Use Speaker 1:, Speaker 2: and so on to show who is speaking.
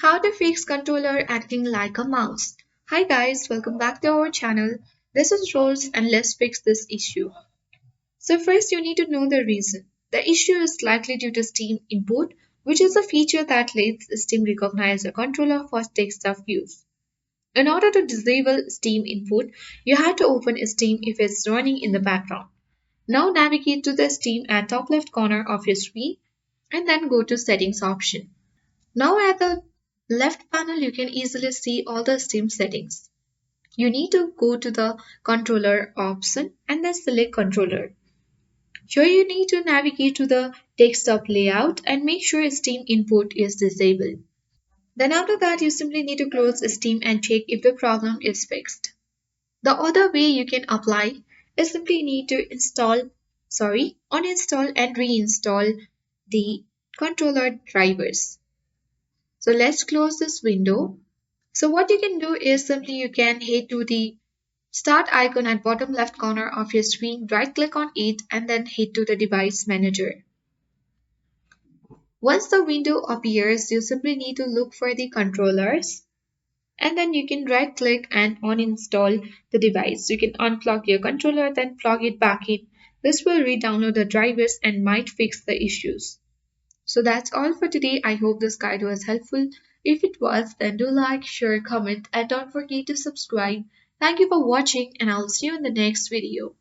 Speaker 1: How to fix controller acting like a mouse. Hi guys, welcome back to our channel. This is Rose and let's fix this issue. So first you need to know the reason. The issue is likely due to Steam input, which is a feature that lets Steam recognize a controller for desktop use. In order to disable Steam input, you have to open Steam if it's running in the background. Now navigate to the Steam at top left corner of your screen and then go to settings option. Now at the left panel you can easily see all the Steam settings. You need to go to the controller option and then select controller. Here you need to navigate to the desktop layout and make sure Steam input is disabled. Then after that you simply need to close Steam and check if the problem is fixed. The other way you can apply is simply need to uninstall and reinstall the controller drivers. So let's close this window. So what you can do is simply you can head to the start icon at bottom left corner of your screen, right click on it and then head to the device manager. Once the window appears, you simply need to look for the controllers and then you can right click and uninstall the device. You can unplug your controller then plug it back in. This will re-download the drivers and might fix the issues. So that's all for today. I hope this guide was helpful. If it was, then do like, share, comment, and don't forget to subscribe. Thank you for watching, and I'll see you in the next video.